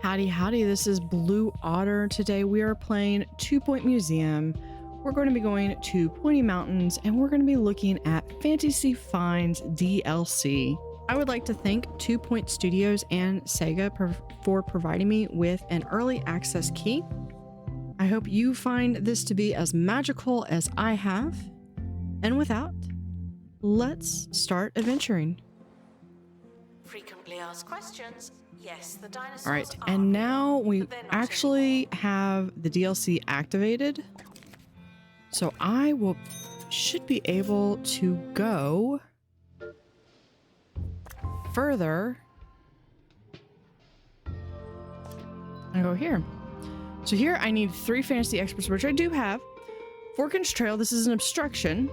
Howdy, howdy, this is Blue Otter. Today we are playing 2 Point Museum. We're going to be going to Pointy Mountains and we're going to be looking at Fantasy Finds DLC. I would like to thank 2 Point Studios and Sega for providing me with an early access key. I hope you find this to be as magical as I have. And without, let's start adventuring. Frequently asked questions. Yes, the dinosaurs. All right, and now we actually have the DLC activated. So I should be able to go further. I go here. So here I need 3 fantasy experts, which I do have. Vulcan's Trail, this is an obstruction.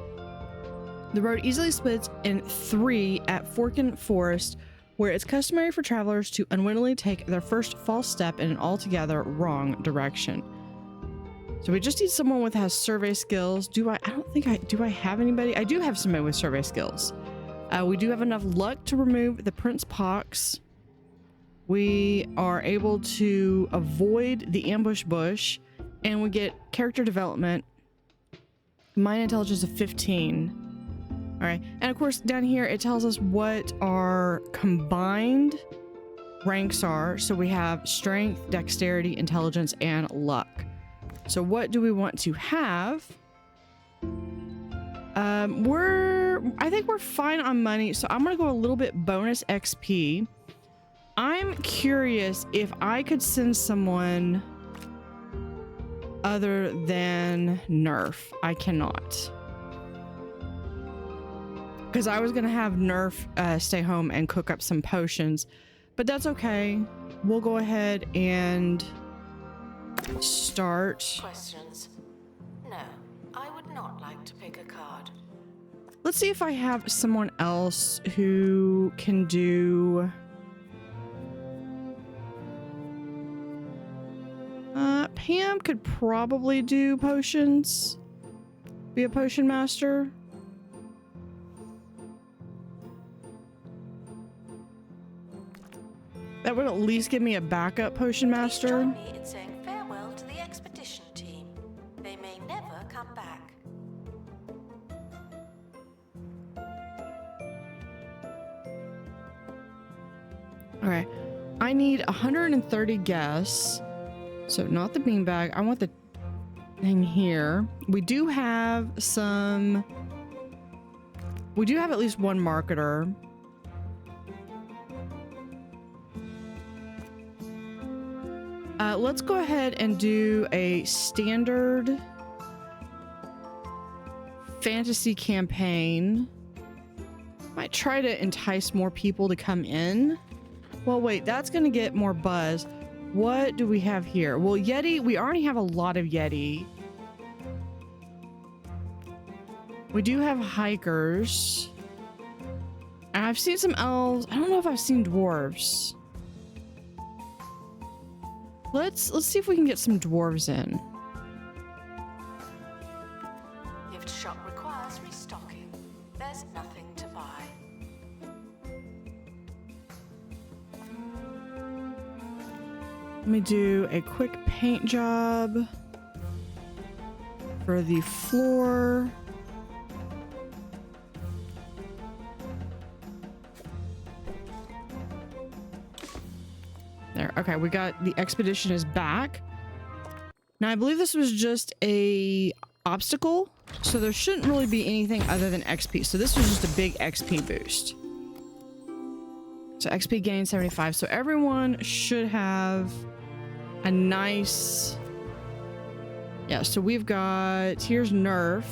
The road easily splits in 3 at Vulcan Forest, where it's customary for travelers to unwittingly take their first false step in an altogether wrong direction. So we just need someone with has survey skills. Do I have anybody? I do have somebody with survey skills. We do have enough luck to remove the Prince Pox. We are able to avoid the ambush bush, and we get character development. Mind intelligence of 15. All right, and of course down here it tells us what our combined ranks are. So we have strength, dexterity, intelligence, and luck. So what do we want to have? I think we're fine on money, so I'm gonna go a little bit bonus XP. I'm curious if I could send someone other than Nerf. I cannot. Because I was going to have Nerf stay home and cook up some potions. But that's okay. We'll go ahead and start. Questions? No, I would not like to pick a card. Let's see if I have someone else who can do... Pam could probably do potions. Be a potion master. That would at least give me a backup potion master. Please join me in saying farewell to the expedition team. They may never come back. All right, I need 130 guests. So not the beanbag. I want the thing here. We do have some. We do have at least one marketer. Let's go ahead and do a standard fantasy campaign. Might try to entice more people to come in. Well, wait, that's going to get more buzz. What do we have here? Well, Yeti, we already have a lot of Yeti. We do have hikers. And I've seen some elves. I don't know if I've seen dwarves. Let's see if we can get some dwarves in. Gift shop requires restocking. There's nothing to buy. Let me do a quick paint job for the floor. There. Okay, we got the expedition is back. Now, I believe this was just a obstacle, so there shouldn't really be anything other than XP. So this was just a big XP boost. So XP gain 75. So everyone should have a nice... Yeah, so we've got... Here's Nerf.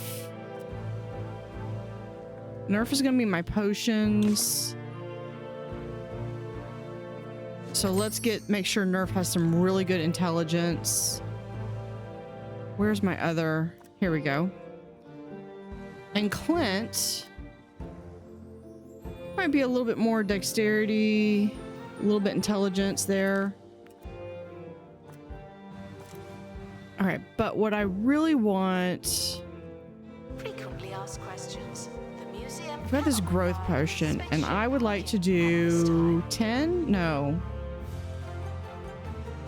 Nerf is going to be my potions. So let's make sure Nerf has some really good intelligence. Where's my other? Here we go. And Clint might be a little bit more dexterity, a little bit intelligence there. All right, but what I really want... Frequently asked questions. The museum... I've got this growth potion, and I would like to do 10? No.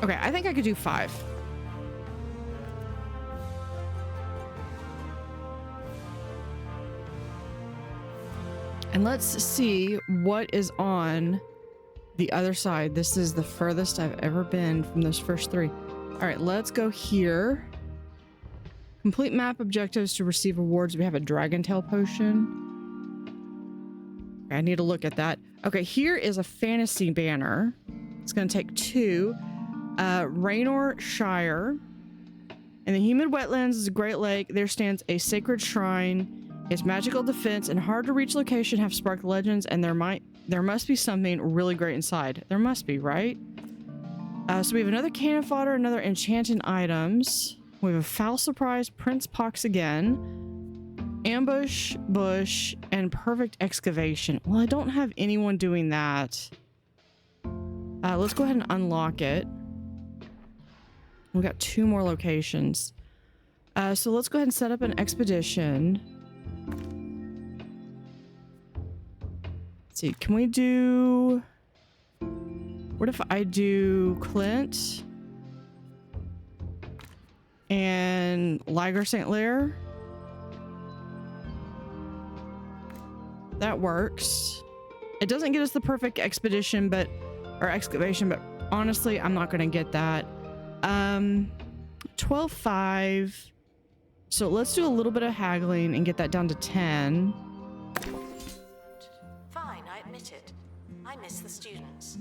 Okay, I think I could do 5. And let's see what is on the other side. This is the furthest I've ever been from those first 3. All right, let's go here. Complete map objectives to receive awards. We have a dragon tail potion. I need to look at that. Okay, here is a fantasy banner. It's going to take 2. Rainor Shrine. In the humid wetlands is a great lake. There stands a sacred shrine. Its magical defense and hard to reach location have sparked legends, and there must be something really great inside. There must be, right? So we have another cannon fodder, another enchanting items. We have a foul surprise, Prince Pox again, ambush, bush, and perfect excavation. Well, I don't have anyone doing that. Let's go ahead and unlock it. We got 2 more locations. So let's go ahead and set up an expedition. Let's see, can we do... What if I do Clint and Liger St. Lear? That works. It doesn't get us the perfect expedition, or excavation, but honestly, I'm not going to get that. 12.5. So let's do a little bit of haggling and get that down to 10. Fine, I admit it. I miss the students.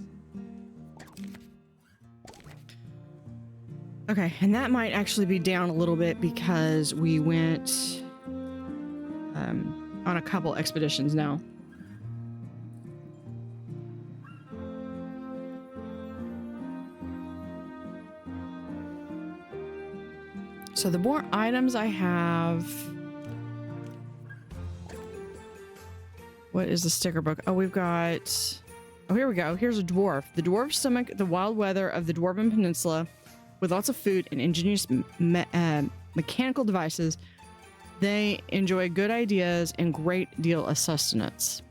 Okay, and that might actually be down a little bit because we went on a couple expeditions now. So the more items I have... What is the sticker book? Oh, we've got... Oh, here we go. Here's a dwarf. The dwarves stomach the wild weather of the Dwarven Peninsula with lots of food and ingenious mechanical devices. They enjoy good ideas and great deal of sustenance.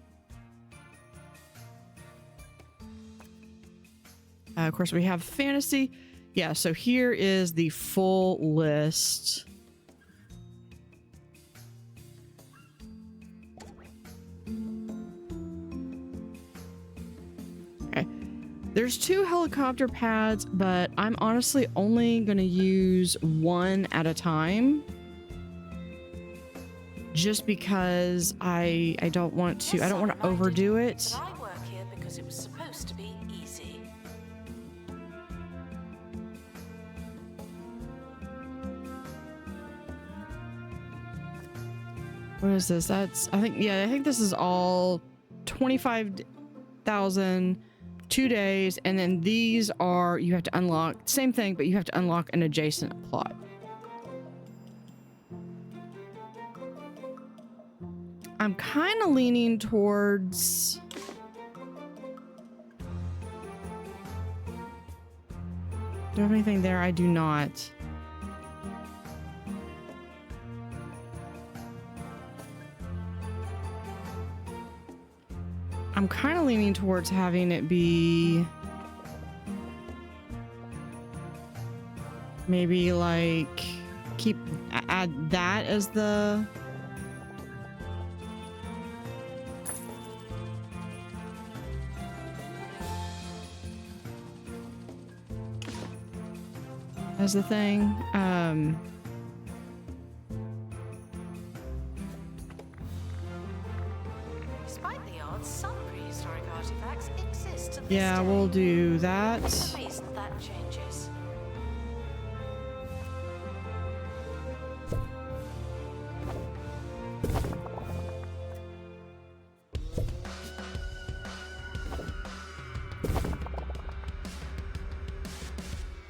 Of course, we have fantasy. Yeah, so here is the full list. Okay. There's 2 helicopter pads, but I'm honestly only going to use 1 at a time. Just because I don't want to overdo it. But I work here because it was supposed to be easy. What is this? I think this is all 25,000, 2 days, and then these are, you have to unlock, same thing, but you have to unlock an adjacent plot. I'm kind of leaning towards... Do I have anything there? I do not. I'm kind of leaning towards having it be maybe like add that as the thing. Despite the odds, some prehistoric artifacts exist to this Yeah, day. we'll do that. What's the reason that changes?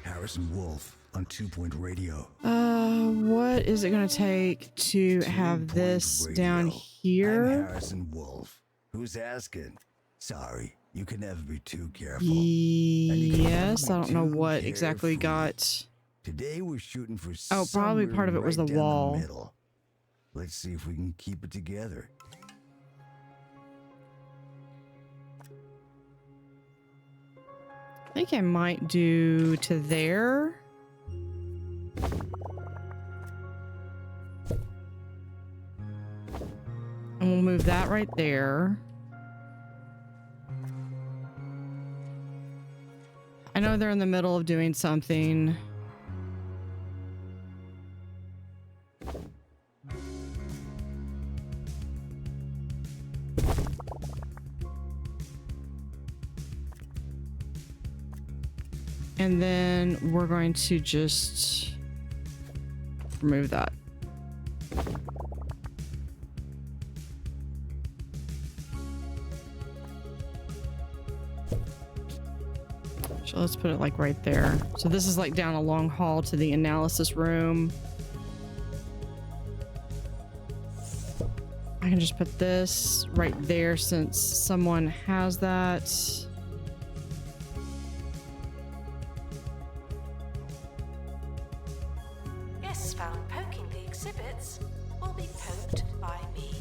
Harrison Wolf on 2-Point Radio. What is it gonna take to have this down I'm here? Harrison Wolf. Who's asking? Sorry, you can never be too careful. Yes, I don't know what exactly careful. got. Today we're shooting for Oh, probably part of it was the somewhere right down wall. middle. Let's see if we can keep it together. I think I might do to there. And we'll move that right there. I know they're in the middle of doing something. And then we're going to just remove that. So let's put it like right there. So this is like down a long hall to the analysis room. I can just put this right there since someone has that. Guests found poking the exhibits will be poked by me.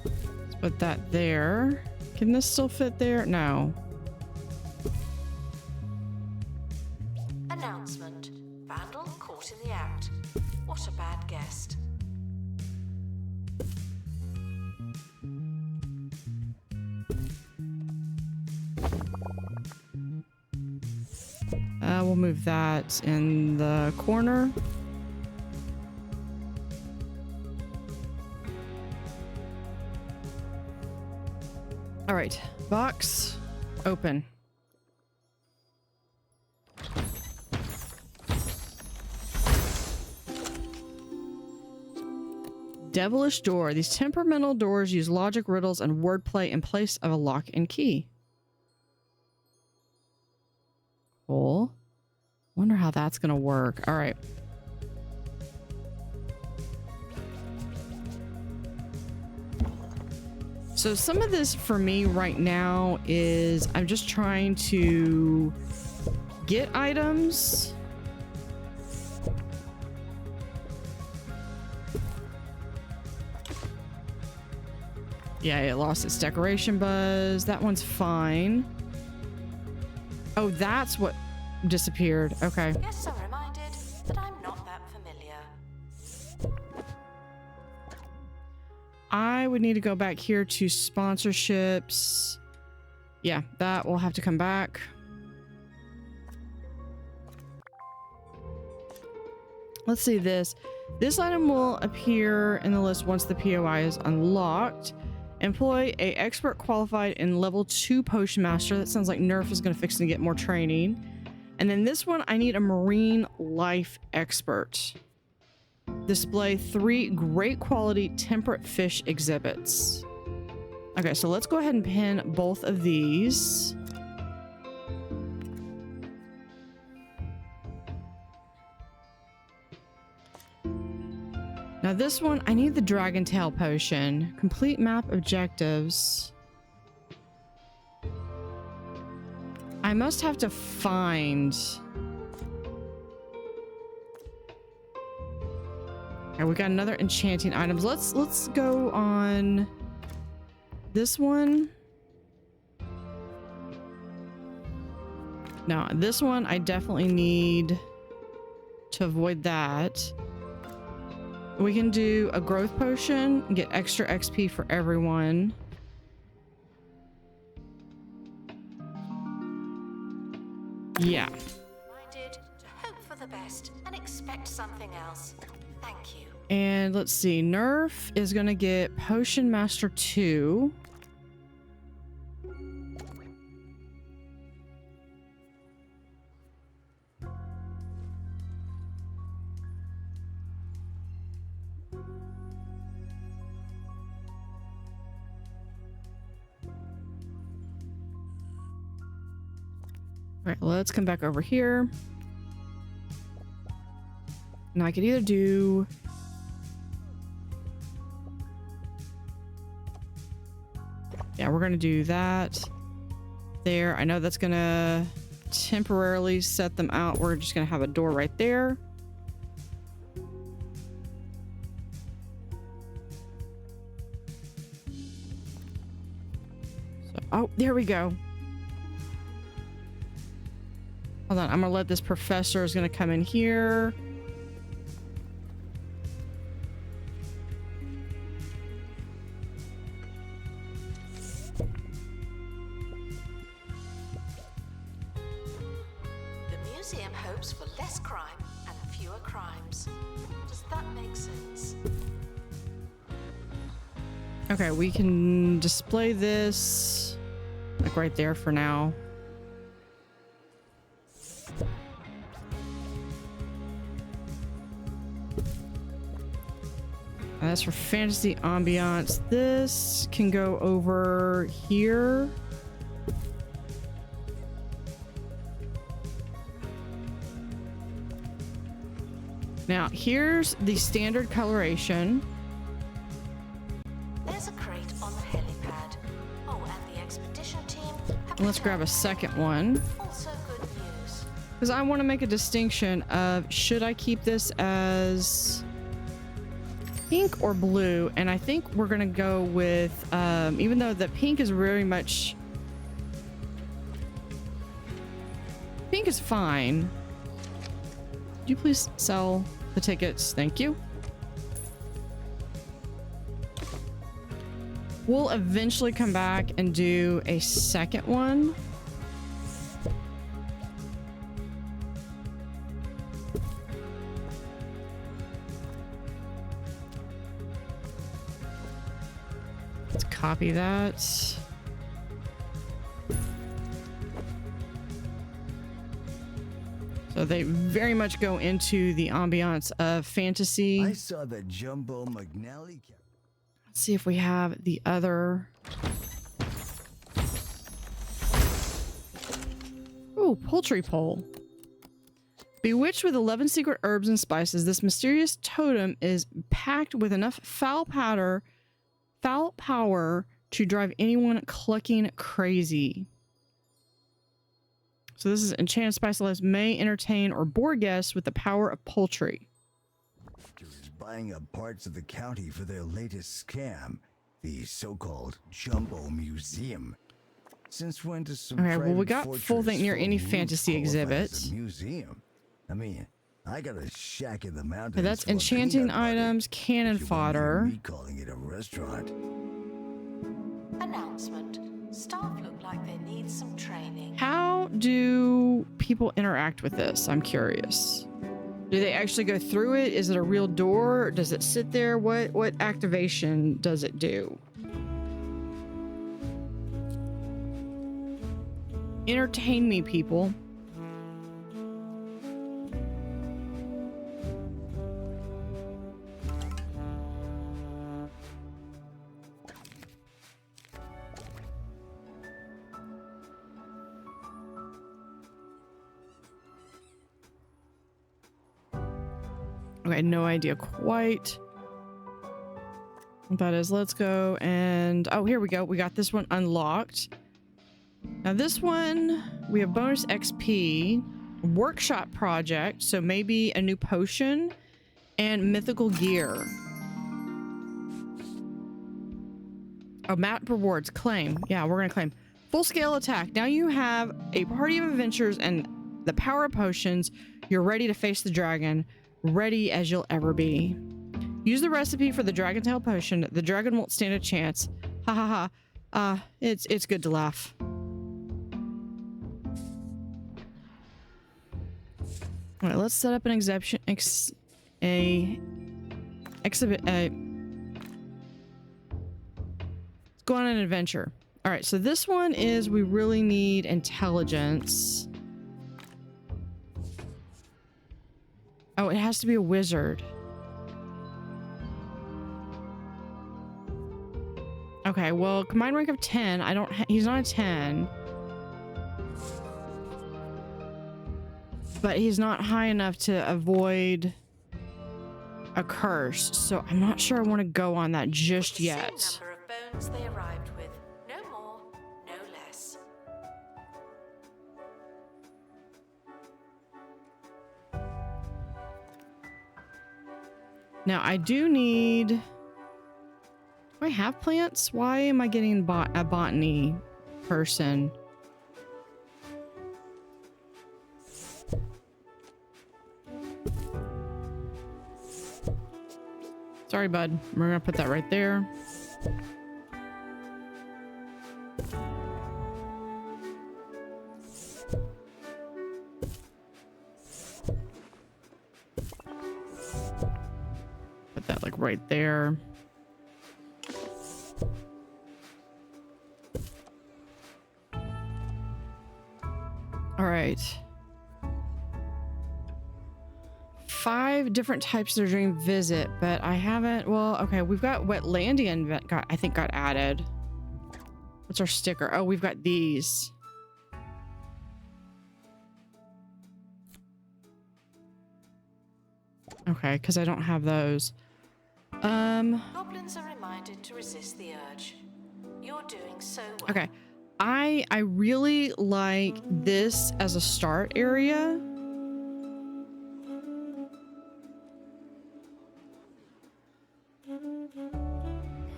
Let's put that there. Can this still fit there? No. Announcement. Vandal caught in the act. What a bad guest. We'll move that in the corner. All right, box open. Devilish door. These temperamental doors use logic riddles and wordplay in place of a lock and key. Cool. Wonder how that's gonna work. All right. So some of this for me right now is I'm just trying to get items. Yeah, it lost its decoration buzz. That one's fine. Oh, that's what disappeared. Okay. Guests are reminded that I'm not that familiar. I would need to go back here to sponsorships. Yeah, that will have to come back. Let's see this. This item will appear in the list once the POI is unlocked. Employ a expert qualified in level 2 potion master. That sounds like Nerf is going to fix and get more training. And then this one, I need a marine life expert. Display 3 great quality temperate fish exhibits. Okay, so let's go ahead and pin both of these. Now this one, I need the dragon tail potion. Complete map objectives. I must have to find... Okay, we got another enchanting items. Let's go on this one. No, this one I definitely need to avoid that. We can do a growth potion and get extra XP for everyone. Yeah. Reminded to hope for the best and expect something else. Thank you. And let's see. Nerf is going to get Potion Master 2. All right, let's come back over here. Now I could either do... Yeah, we're going to do that there. I know that's going to temporarily set them out. We're just going to have a door right there. Oh, there we go. Hold on, I'm gonna let this professor is gonna come in here. The museum hopes for less crime and fewer crimes. Does that make sense? Okay, we can display this like right there for now. And that's for fantasy ambiance. This can go over here. Now, here's the standard coloration. There's a crate on the helipad. Oh, and the expedition team have Let's grab a second one. also good news. Because I want to make a distinction of should I keep this as pink or blue, and I think we're gonna go with even though the pink is very much pink is fine. Could you please sell the tickets? Thank you. We'll eventually come back and do a second one. Let's copy that. So they very much go into the ambiance of fantasy. I saw the Jumbo McNally. Let's see if we have the other. Ooh, poultry pole. Bewitched with 11 secret herbs and spices, this mysterious totem is packed with enough foul power to drive anyone clucking crazy. So this is enchanted spice lives may entertain or bore guests with the power of poultry. Is buying up parts of the county for their latest scam, the so-called Jumbo Museum. Since when does some Okay, well, we private got full thing fortress near full any of rooms fantasy qualify as a exhibits. museum? I mean, I got a shack in the mountains. Okay, that's full of enchanting peanut butter, items, cannon but you won't hear fodder. me calling it a restaurant. Announcement. Staff look like they need some training. How do people interact with this? I'm curious. Do they actually go through it? Is it a real door? Does it sit there? What activation does it do? Entertain me, people. Okay, no idea quite what that is. Let's go and... Oh, here we go. We got this one unlocked. Now this one, we have bonus XP, workshop project, so maybe a new potion, and mythical gear. Oh, map rewards, claim. Yeah, we're gonna claim. Full scale attack. Now you have a party of adventurers and the power of potions. You're ready to face the dragon. Ready as you'll ever be. Use the recipe for the dragon tail potion. The dragon won't stand a chance. Ha ha ha. It's good to laugh. All right, let's set up an exhibit. Let's go on an adventure. All right, so this one is we really need intelligence. Oh, it has to be a wizard. Okay, well, combined rank of 10. He's not a 10. But he's not high enough to avoid a curse. So I'm not sure I want to go on that just yet. Same number of bones they arrived with. No more, no less. Now I do need... Do I have plants? Why am I getting a botany person. Sorry, bud. We're gonna put that right there. Put that like right there. All right. 5 different types of dream visit, but I haven't. Well, okay, we've got Wetlandian I think got added. What's our sticker? Oh, we've got these. Okay, because I don't have those. Goblins are reminded to resist the urge. You're doing so well. Okay. I really like this as a start area.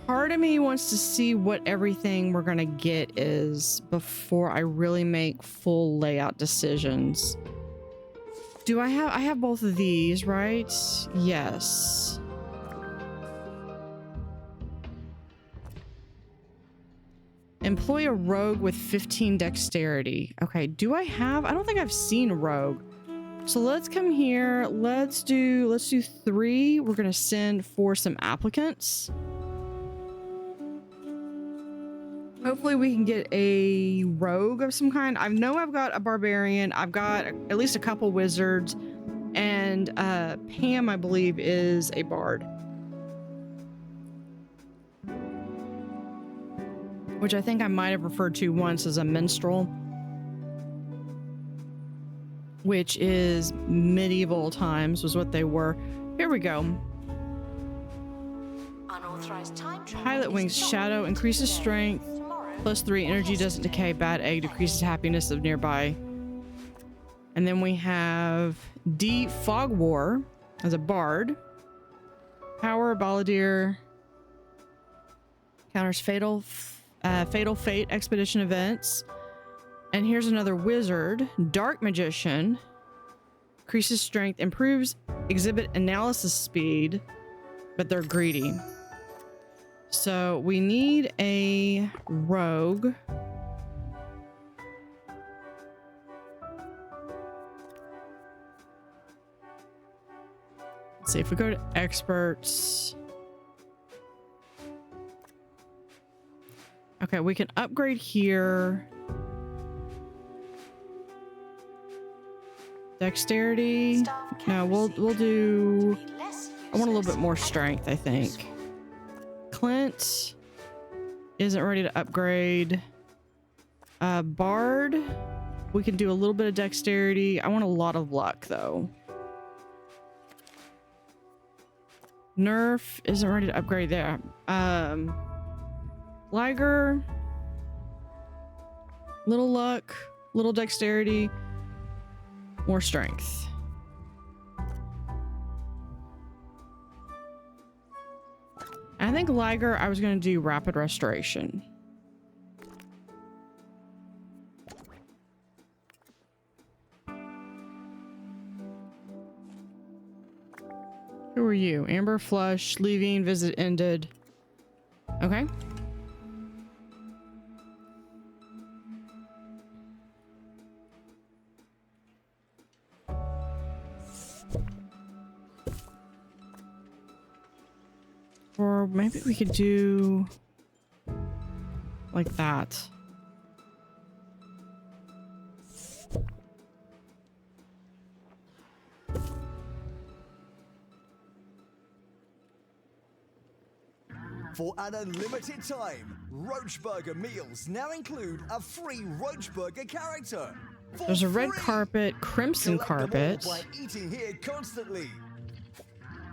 Part of me wants to see what everything we're gonna get is before I really make full layout decisions. Do I have both of these, right? Yes. Employ a rogue with 15 dexterity. Okay, do I have? I don't think I've seen a rogue. So let's come here. Let's do 3. We're gonna send for some applicants. Hopefully we can get a rogue of some kind. I know I've got a barbarian. I've got at least a couple wizards, and Pam, I believe, is a bard. Which I think I might have referred to once as a minstrel, which is medieval times was what they were. Here we go. Unauthorized time travel Pilot wings shadow increases strength. +3 energy doesn't decay. Bad egg decreases happiness of nearby. And then we have D Fog War as a bard. Power Balladeer counters fatal fate expedition events. And here's another wizard. Dark Magician increases strength, improves exhibit analysis speed, but they're greedy. So we need a rogue. Let's see if we go to experts. Okay, we can upgrade here. Dexterity. No, we'll do. I want a little bit more strength, I think. Clint isn't ready to upgrade. Bard, we can do a little bit of dexterity. I want a lot of luck though. Nerf isn't ready to upgrade there. Liger, little luck, little dexterity, more strength. I think Liger, I was going to do rapid restoration. Who are you? Amber Flush, leaving, visit ended. Okay. Or maybe we could do like that. For an unlimited time, Roachburger meals now include a free Roachburger character. There's a red carpet, crimson carpet. By eating here constantly.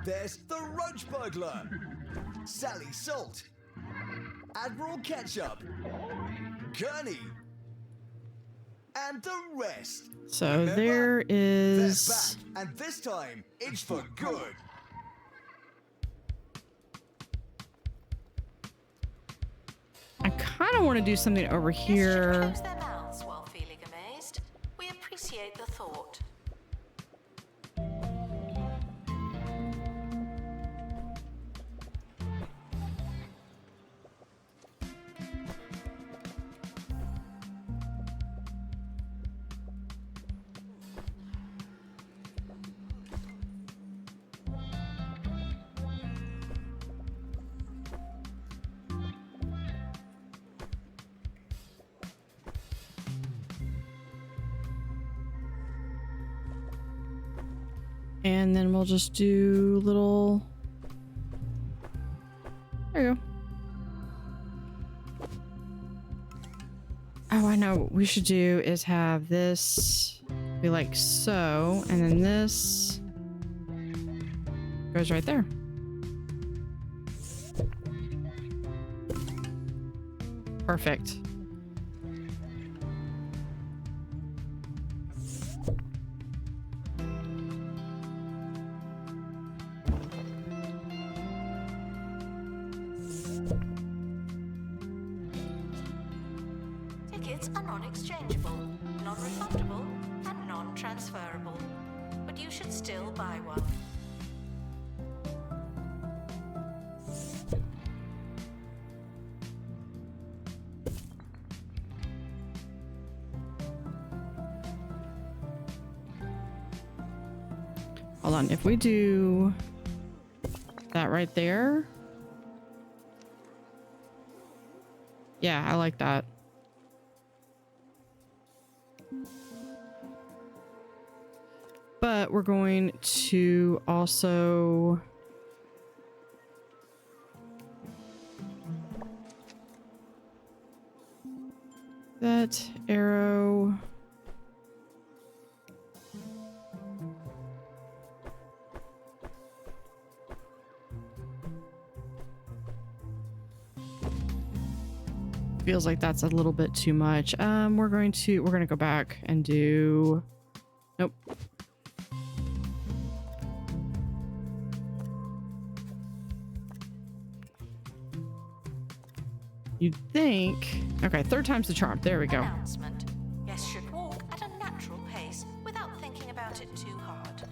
There's the Roach Burglar, Sally Salt, Admiral Ketchup, Gurney, and the rest. So Remember, there is. they're back, and this time it's for good. I kind of want to do something over Guests should here. close their mouths while feeling amazed. We appreciate the thought. And then we'll just do little... There you go. Oh, I know what we should do is have this be like so, and then this goes right there. Perfect. Tickets are non-exchangeable, non-refundable, and non-transferable. But you should still buy one. Hold on, if we do that right there. Yeah, I like that. But we're going to also that arrow. Feels like that's a little bit too much. We're gonna go back and do, nope. You'd think, okay, third time's the charm. There we go. Announcement. Guests should walk at a natural pace without thinking about it too hard.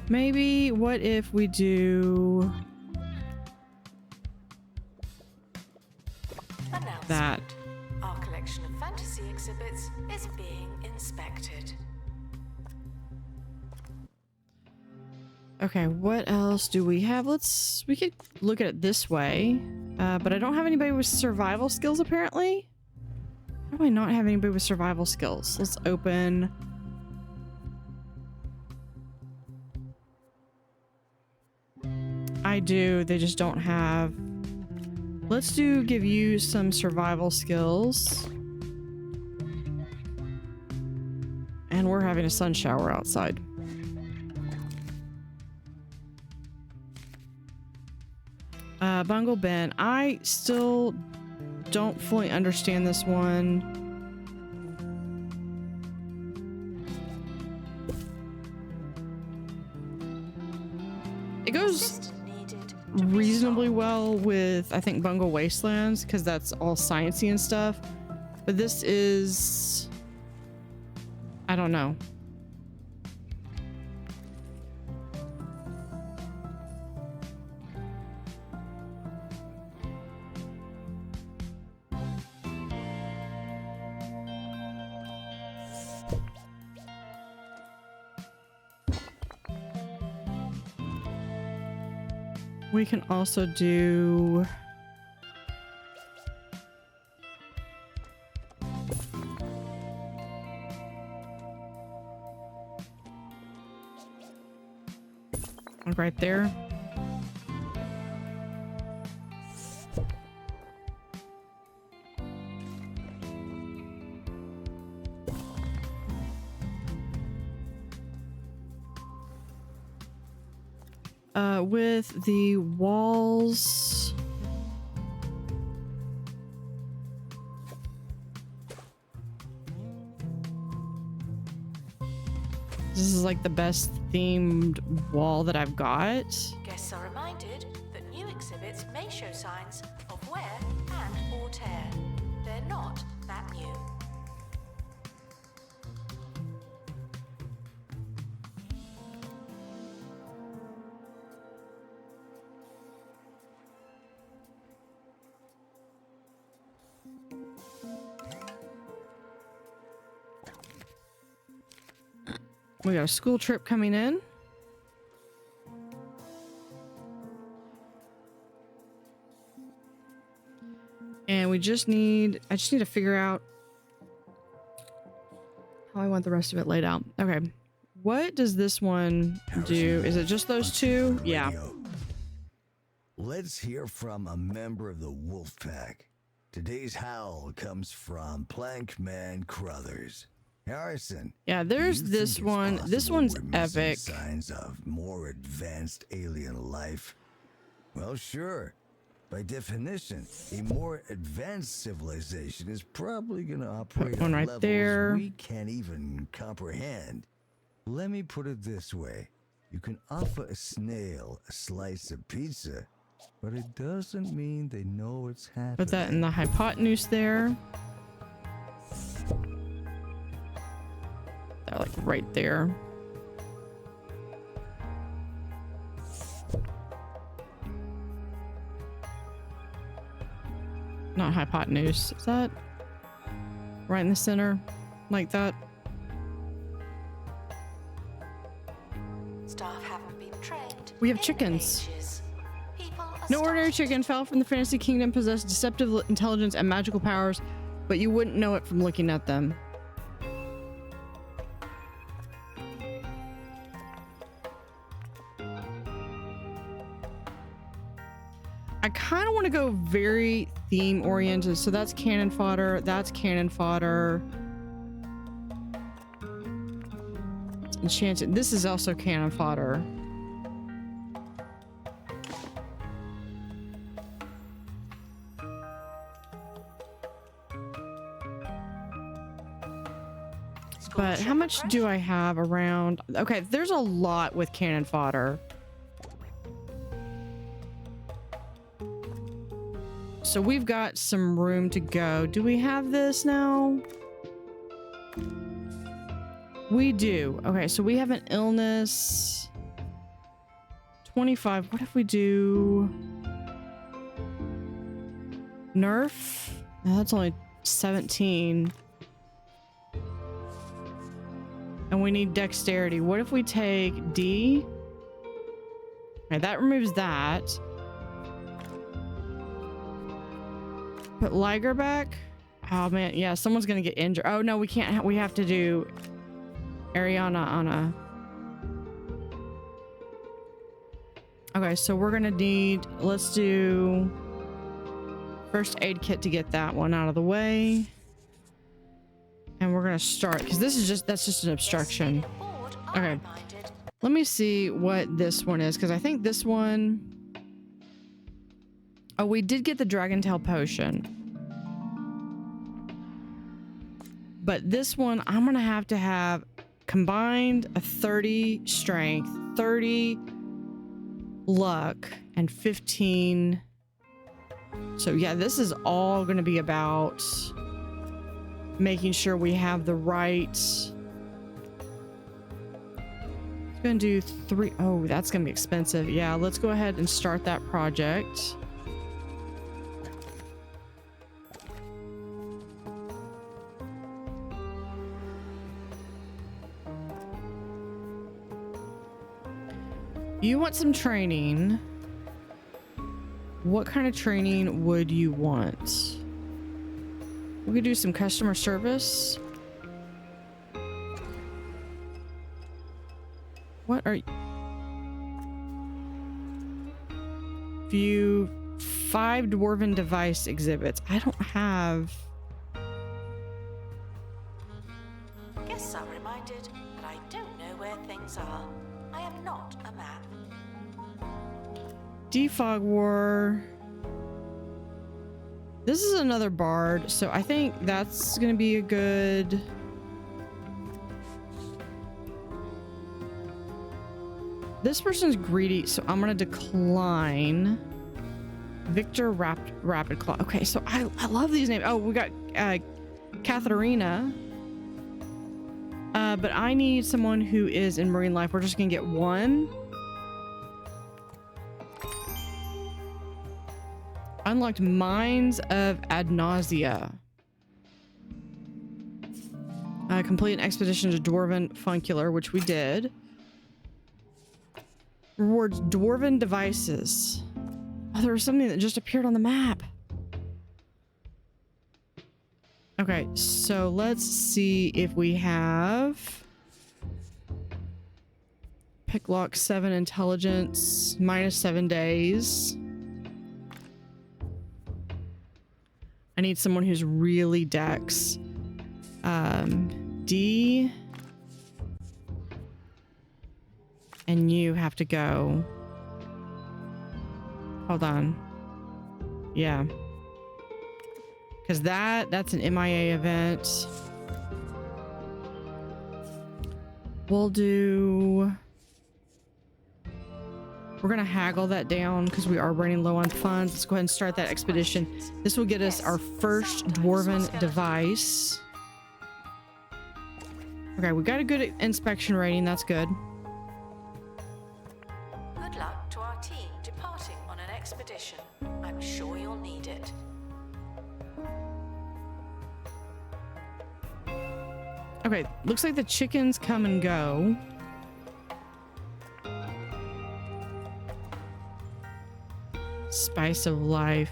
Maybe what if we do Announcement. that? Our collection of fantasy exhibits is being inspected. Okay, what else do we have? We could look at it this way, but I don't have anybody with survival skills apparently. How do I not have anybody with survival skills? Let's open. I do, they just don't have. Let's give you some survival skills. And we're having a sun shower outside. Bungle Ben, I still don't fully understand this one. It goes reasonably well with, I think, Bungle Wastelands, because that's all sciencey and stuff. But this is, I don't know. We can also do right there. with the walls. This is like the best themed wall that I've got. Guests are reminded that new exhibits may show signs of wear and or tear. They're not that new. We got a school trip coming in. And I just need to figure out how I want the rest of it laid out. Okay. What does this one do? Is it just those two? Yeah. Let's hear from a member of the wolf pack. Today's howl comes from Plankman Crothers. Harrison. Yeah, there's this one. This one's epic. Signs of more advanced alien life. Well, sure. By definition, a more advanced civilization is probably going to operate one on right levels there. we can't even comprehend. Let me put it this way. You can offer a snail a slice of pizza, but it doesn't mean they know it's happening. Put that in the hypotenuse there. They're like right there. Not hypotenuse. Is that right in the center? Like that? Staff haven't been trained. We have in chickens. ages. People are No ordinary starting chicken fell from the fantasy kingdom, possessed deceptive intelligence and magical powers, but you wouldn't know it from looking at them. I kind of want to go very theme oriented. So that's cannon fodder. That's cannon fodder. Enchanted. This is also cannon fodder. But how much do I have around? Okay, there's a lot with cannon fodder. So we've got some room to go. Do we have this now? We do. Okay, so we have an illness. 25. What if we do nerf? No, that's only 17. And we need dexterity. What if we take D? Okay, that removes that. Put Liger back. Oh man, yeah, someone's gonna get injured. Oh no, we can't. We have to do Ariana on a. Okay, so we're gonna need. Let's do first aid kit to get that one out of the way. And we're gonna start because this is that's just an obstruction. Okay, let me see what this one is because I think this one. Oh, we did get the dragon tail potion. But this one, I'm gonna have to have combined a 30 strength, 30 luck, and 15. So yeah, this is all gonna be about making sure we have the right. It's gonna do 3. Oh, that's gonna be expensive. Yeah, let's go ahead and start that project. You want some training. What kind of training would you want? We could do some customer service. What are you? View 5 Dwarven device exhibits. I don't have. Guests are reminded that I don't know where things are. I am not a map. Defog War. This is another bard, so I think that's gonna be a good... This person's greedy, so I'm gonna decline. Victor Rapid Claw. Okay, so I love these names. Oh, we got Katharina. But I need someone who is in marine life. We're just gonna get one. Unlocked Mines of Ad Nausea. Complete an expedition to Dwarven Funcular, which we did. Rewards Dwarven devices. Oh, there was something that just appeared on the map. Okay, so let's see if we have Picklock 7 intelligence, -7 days. I need someone who's really dex. D. And you have to go. Hold on. Yeah. Because that's an MIA event. We'll do... We're going to haggle that down because we are running low on funds. Let's go ahead and start that expedition. This will get us our first Dwarven device. Okay, we got a good inspection rating. That's good. Good luck to our team departing on an expedition. I'm sure you'll need it. Okay, looks like the chickens come and go. Spice of life.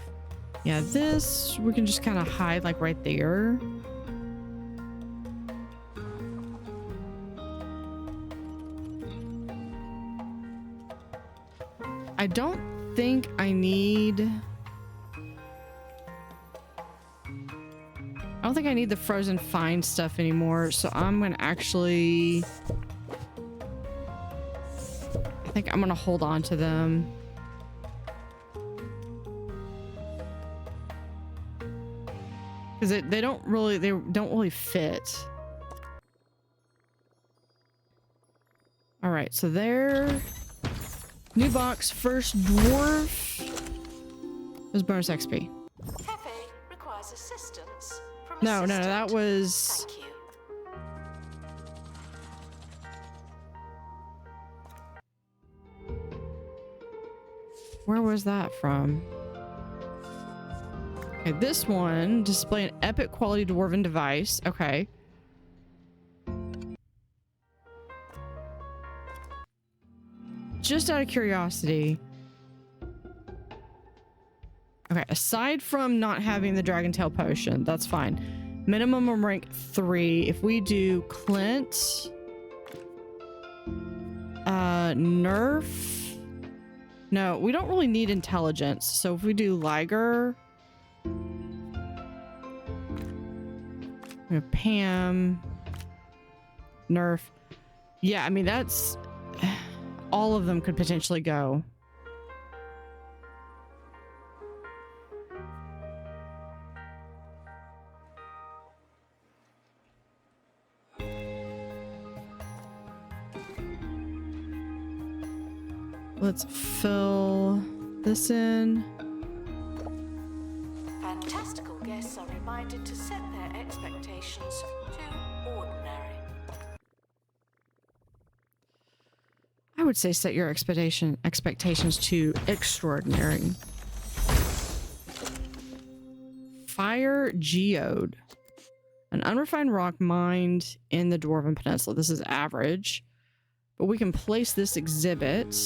Yeah, this we can just kind of hide like right there. I don't think I need... I don't think I need the frozen find stuff anymore, so I'm gonna actually... I think I'm gonna hold on to them. Because they don't really fit. All right, so there. New box, first dwarf. There's bonus XP. Cafe requires assistance from No, assistant. that was... Thank you. Where was that from? Okay, this one, display an epic quality Dwarven device. Okay. Just out of curiosity. Okay, aside from not having the Dragon Tail potion, that's fine. Minimum of rank 3. If we do Clint, Nerf. No, we don't really need intelligence. So if we do Liger, we have Pam, Nerf. Yeah, I mean, that's... all of them could potentially go. Let's fill this in. Fantastical guests are reminded to set their expectations to ordinary. I would say set your expectations to extraordinary. Fire Geode. An unrefined rock mined in the Dwarven Peninsula. This is average. But we can place this exhibit.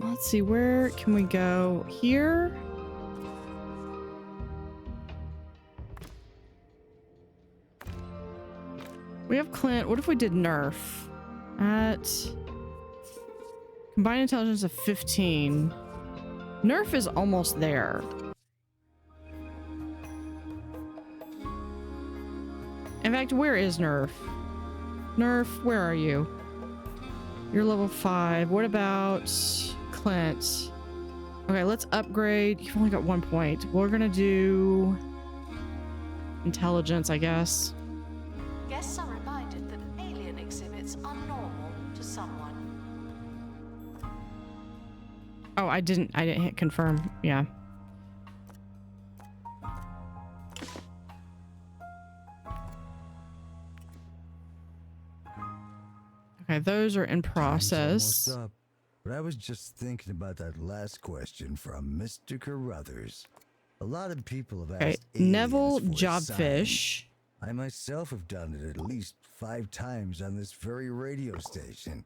Let's see, where can we go? Here? We have Clint. What if we did Nerf? At combined intelligence of 15. Nerf is almost there. In fact, where is Nerf? Nerf, where are you? You're level 5. What about Clint? Okay, let's upgrade. You've only got 1 point. We're gonna do intelligence, I guess. Guests are reminded that alien exhibits are normal to someone. Oh, I didn't hit confirm. Yeah. Okay, those are in process. Time's almost up, but I was just thinking about that last question from Mr. Carruthers. A lot of people have Okay, asked aliens Neville for Jobfish. signs. I myself have done it at least 5 times on this very radio station.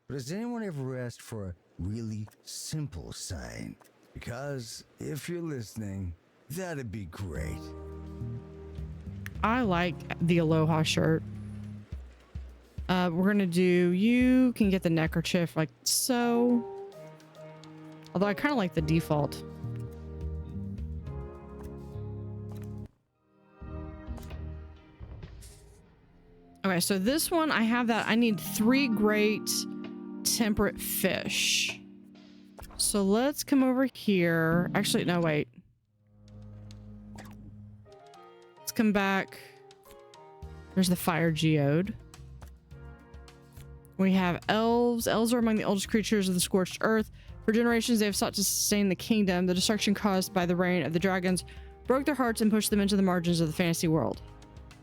But has anyone ever asked for a really simple sign? Because if you're listening, that'd be great. I like the Aloha shirt. We're gonna do, you can get the neckerchief like so. Although I kind of like the default. Okay, so this one, I have that. I need 3 great temperate fish. So let's come over here. Actually, no, wait. Let's come back. There's the fire geode. We have elves. Elves are among the oldest creatures of the scorched earth. For generations, they have sought to sustain the kingdom. The destruction caused by the reign of the dragons broke their hearts and pushed them into the margins of the fantasy world.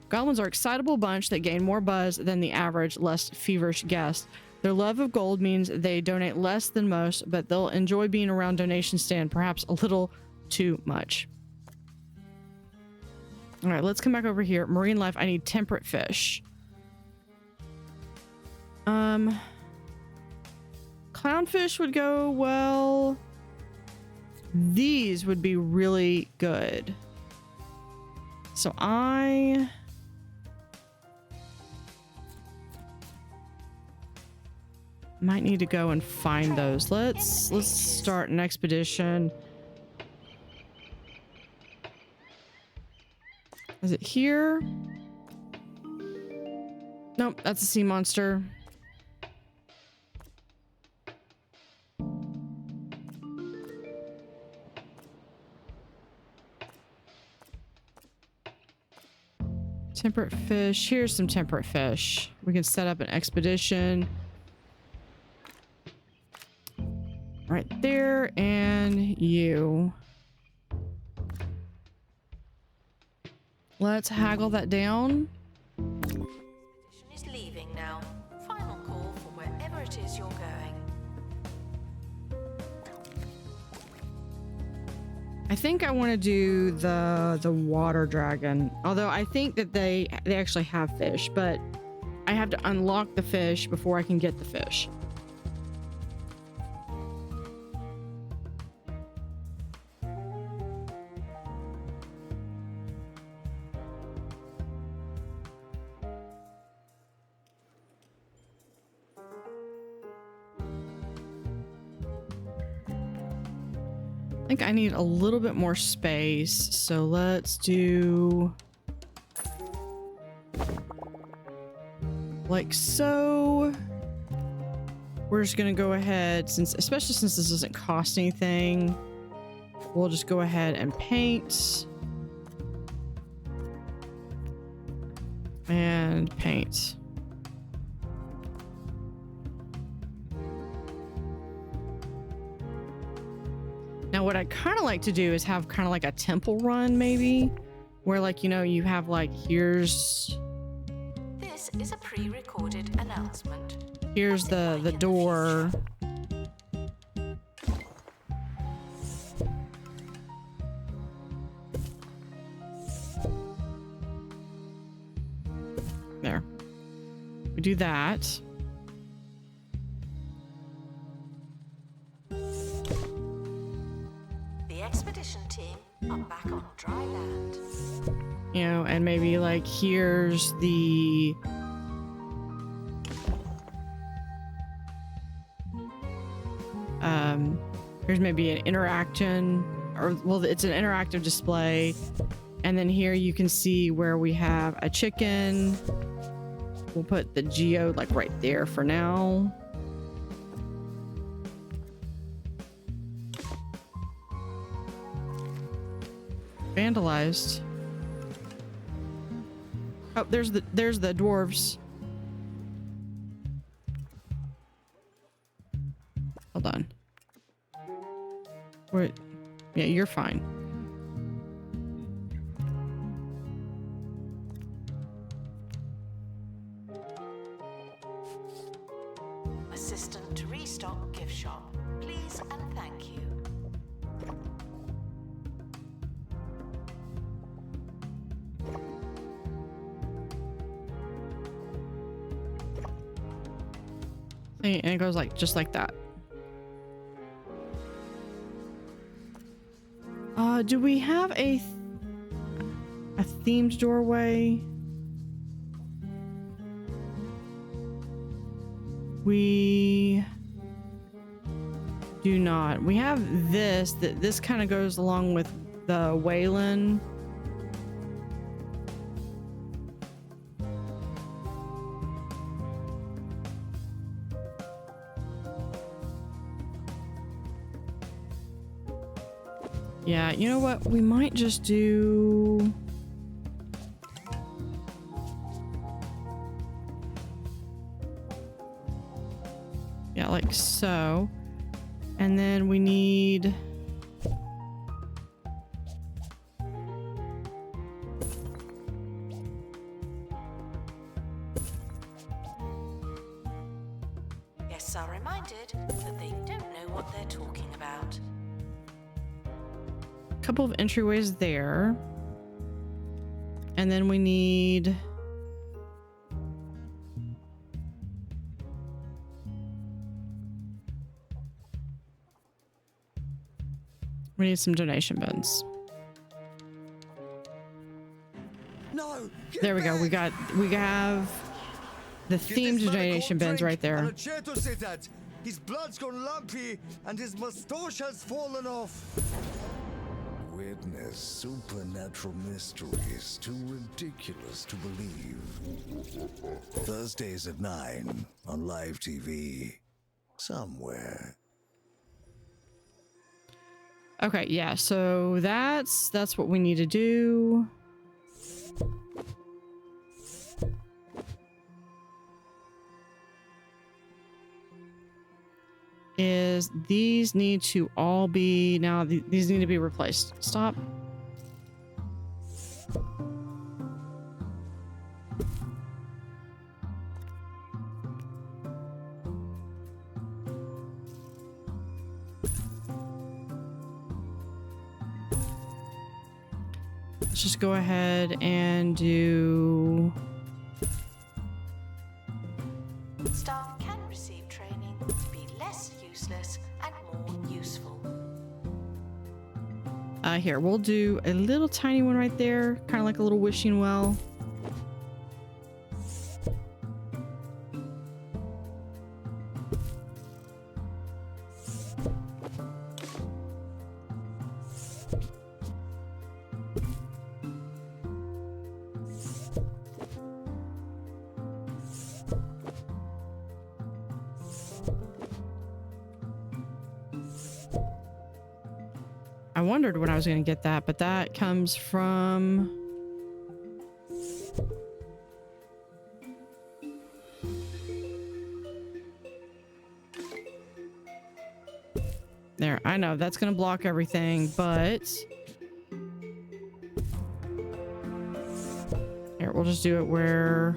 Goblins are an excitable bunch that gain more buzz than the average, less feverish guest. Their love of gold means they donate less than most, but they'll enjoy being around donation stand, perhaps a little too much. All right, let's come back over here. Marine life, I need temperate fish. Clownfish would go well. These would be really good. So I might need to go and find those. Let's start an expedition. Is it here? Nope, that's a sea monster. Temperate fish. Here's some temperate fish. We can set up an expedition. Right there, and you. Let's haggle that down. Expedition is leaving now. Final call for wherever it is you're going. I think I want to do the water dragon. Although I think that they actually have fish, but I have to unlock the fish before I can get the fish. I think I need a little bit more space, so let's do like so. We're just gonna go ahead, especially since this doesn't cost anything, we'll just go ahead and paint and paint. Now, what I'd kind of like to do is have kind of like a temple run, maybe, where, like, you know, you have like, here's This is a pre-recorded announcement. Here's the door. There. We do that. The expedition team are back on dry land. You know, and maybe like here's the here's maybe an interaction, or well, it's an interactive display, And then here you can see where we have a chicken. We'll put the geode like right there for now. Vandalized. Oh, there's the dwarves. Hold on. Wait. Yeah, you're fine. Assistant to restock gift shop. Please and thank you. And it goes like just like that. Do we have a themed doorway? We do not. We have this. This kind of goes along with the Wayland. Yeah, you know what? We might just do... Yeah, like so. And then we need... Guests are reminded that they don't know what they're talking about. Couple of entryways there, and then we need some donation bins. No, There we go. We have the themed donation bins right there. His blood's gone lumpy and his mustache has fallen off. Witness supernatural mysteries too ridiculous to believe. Thursdays at 9 on live TV somewhere. Okay, yeah, so that's what we need to do. Is these need to all be now these need to be replaced. Stop. Let's just go ahead and do Staff can receive training to be less useless and more useful. here, we'll do a little tiny one right there, kind of like a little wishing well. I wondered when I was going to get that, but that comes from... There, I know, that's going to block everything, but... Here, we'll just do it where...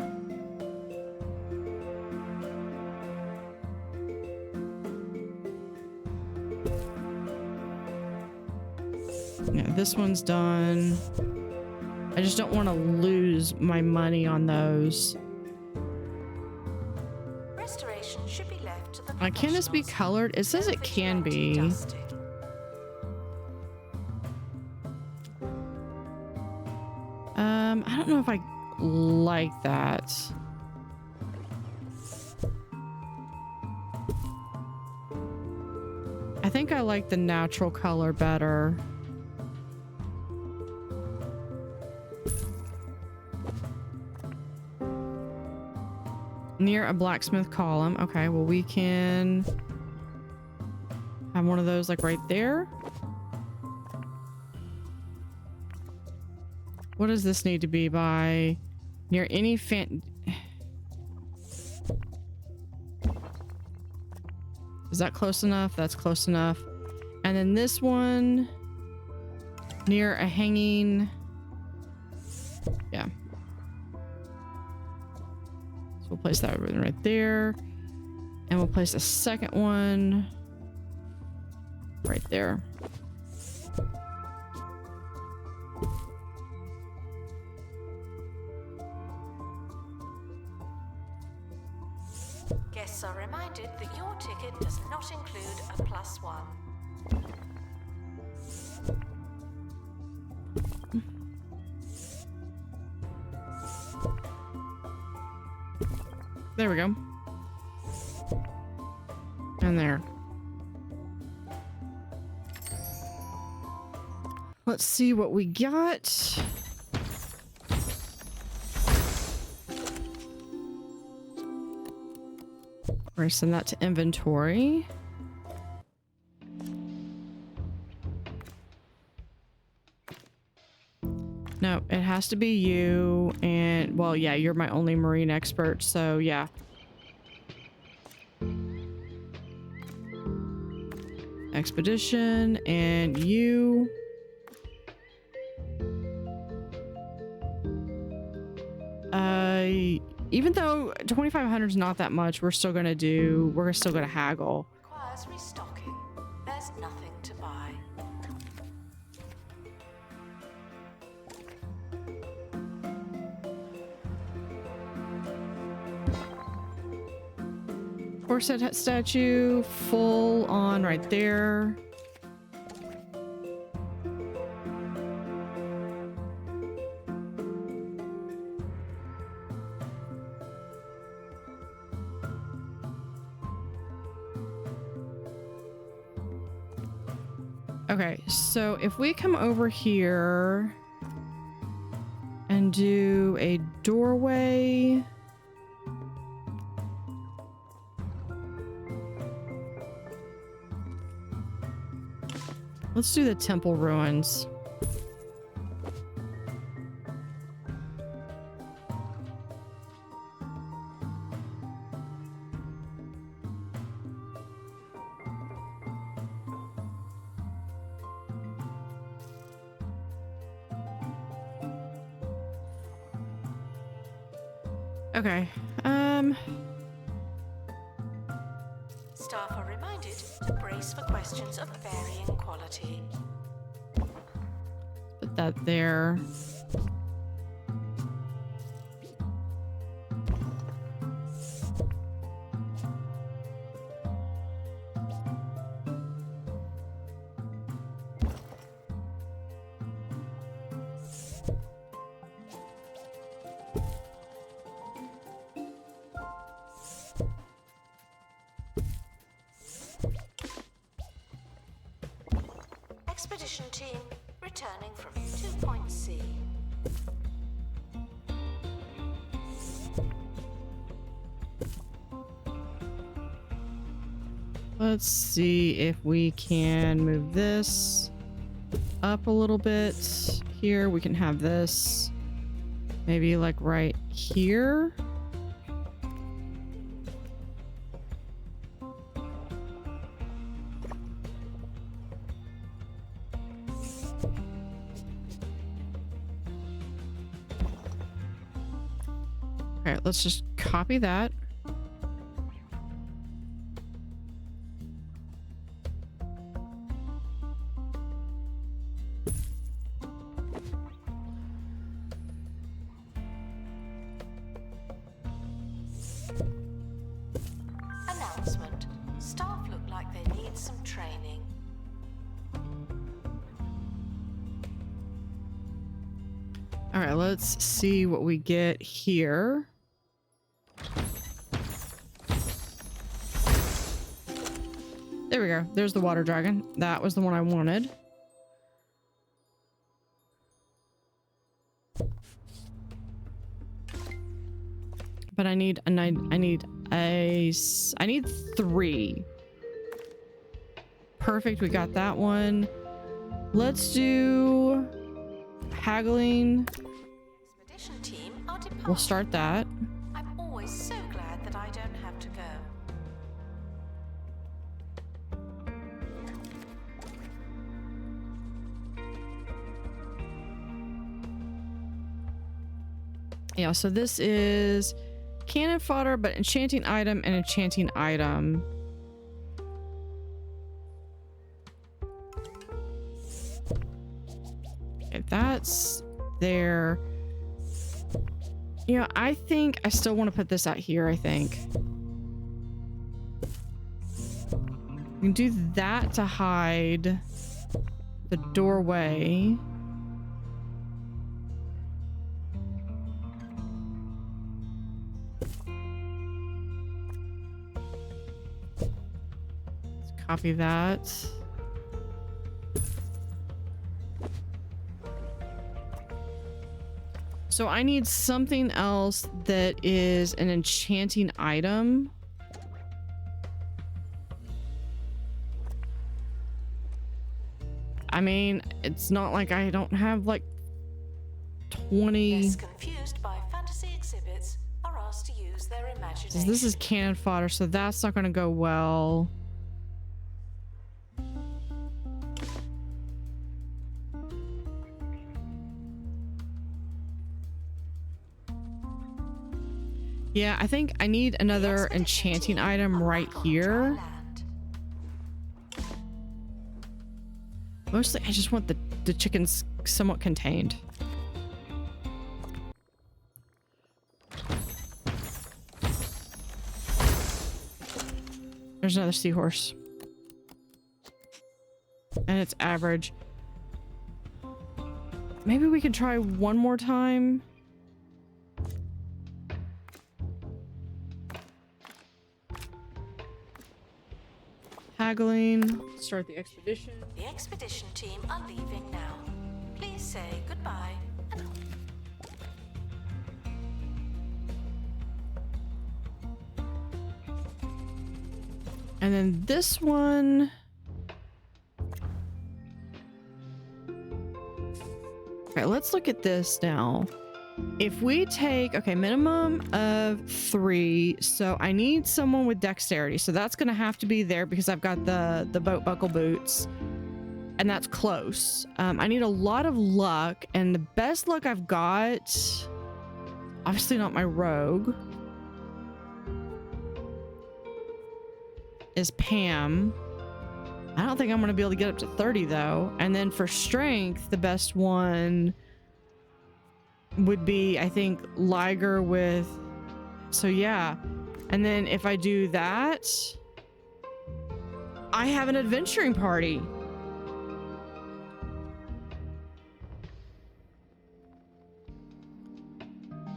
Yeah, this one's done. I just don't want to lose my money on those. Restoration should be left to the Can this be colored? It says it can be. I don't know if I like that. I think I like the natural color better. Near a blacksmith column. Okay, well we can have one of those like right there. What does this need to be by? Near any fan... Is that close enough? That's close enough. And then this one near a hanging... Yeah. So we'll place that right there. And we'll place a second one right there. Guests are reminded that your ticket does not include a +1. There we go. And there. Let's see what we got. We're gonna send that to inventory. No, it has to be you and, well, yeah, you're my only marine expert, so yeah. Expedition and you. Even though 2,500 is not that much, we're still gonna haggle. Requires restocking. There's nothing to buy. Horse statue, full on right there. Okay, so if we come over here and do a doorway. Let's do the temple ruins. Okay. Staff are reminded to brace for questions of varying quality. Put that there. Expedition team returning from 2.C. Let's see if we can move this up a little bit. Here we can have this maybe like right here. All right, let's just copy that. Announcement. Staff look like they need some training. All right, let's see what we get here. There we go. There's the water dragon. That was the one I wanted. But I need 3. Perfect, we got that one. Let's do haggling. Expedition team are departing. We'll start that. I'm always so glad that I don't have to go. Yeah, so this is cannon fodder, but enchanting item and enchanting item. Okay, that's there. You know, I think I still want to put this out here, I think. We can do that to hide the doorway. Let's copy that. So I need something else that is an enchanting item. I mean, it's not like I don't have like 20. Those confused by fantasy exhibits are asked to use their imagination. This is cannon fodder, so that's not going to go well. Yeah, I think I need another enchanting item right here. Mostly, I just want the chickens somewhat contained. There's another seahorse. And it's average. Maybe we can try one more time. Haggling. Start the expedition. The expedition team are leaving now. Please say goodbye. And then this one. Okay, let's look at this now. If we take, okay, minimum of 3. So I need someone with dexterity. So that's going to have to be there because I've got the boat buckle boots. And that's close. I need a lot of luck. And the best luck I've got, obviously not my rogue, is Pam. I don't think I'm going to be able to get up to 30 though. And then for strength, the best one would be, I think, Liger with, so yeah. And then if I do that, I have an adventuring party.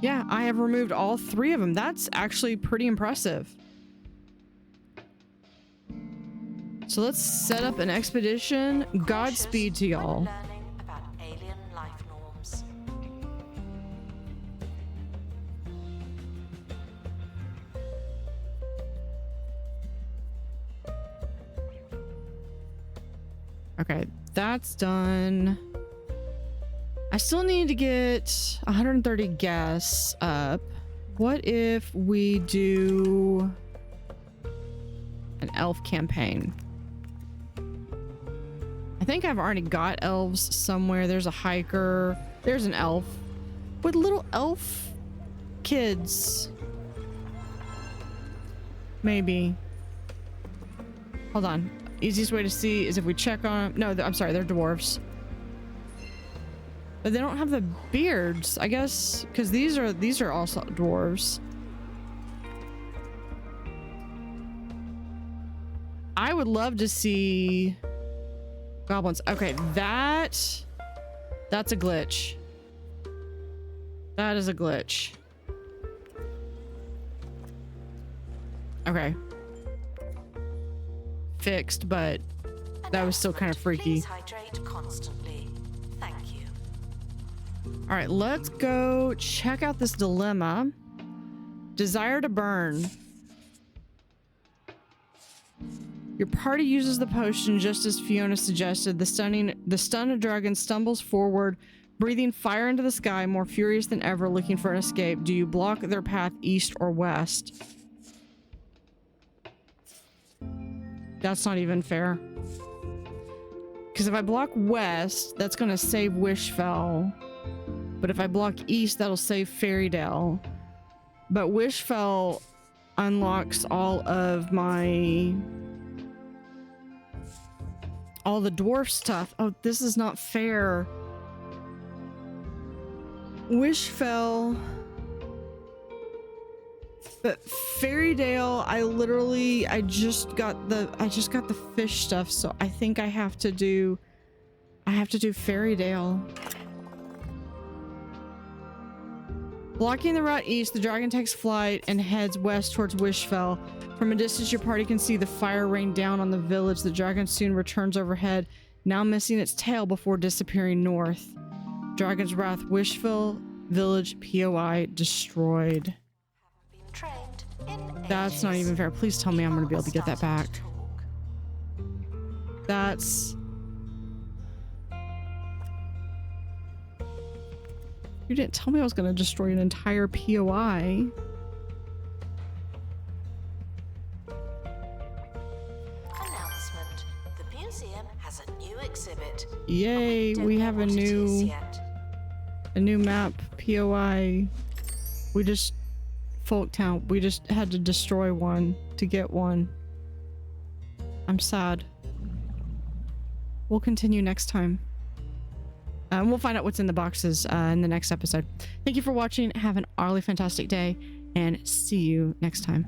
Yeah, I have removed all 3 of them. That's actually pretty impressive. So let's set up an expedition. Godspeed to y'all. Learning about alien life norms. Okay, that's done. I still need to get 130 guests up. What if we do an elf campaign? I think I've already got elves somewhere. There's a hiker. There's an elf with little elf kids. Maybe. Hold on. Easiest way to see is if we check on them. No, I'm sorry, they're dwarves. But they don't have the beards, I guess, because these are also dwarves. I would love to see goblins. Okay, that's a glitch. That is a glitch. Okay. Fixed, but that was still kind of freaky. Please hydrate constantly. Thank you. All right, let's go check out this dilemma. Desire to burn. Your party uses the potion just as Fiona suggested. The stunned dragon stumbles forward, breathing fire into the sky, more furious than ever, looking for an escape. Do you block their path east or west? That's not even fair. Because if I block west, that's going to save Wishfell. But if I block east, that'll save Fairydale. But Wishfell unlocks all of my... all the dwarf stuff. Oh, this is not fair. Wishfell... but Fairydale, I just got the fish stuff, so I think I have to do Fairydale. Blocking the route east, the dragon takes flight and heads west towards Wishfell. From a distance, your party can see the fire rain down on the village. The dragon soon returns overhead, now missing its tail before disappearing north. Dragon's Wrath, Wishfell Village POI destroyed. That's not even fair. Please tell me I'm going to be able to get that back. That's... you didn't tell me I was going to destroy an entire POI. Announcement. The museum has a new exhibit. Yay, we have a new map POI. We just... Folktown. We just had to destroy one to get one. I'm sad. We'll continue next time. We'll find out what's in the boxes in the next episode. Thank you for watching. Have an utterly fantastic day and see you next time.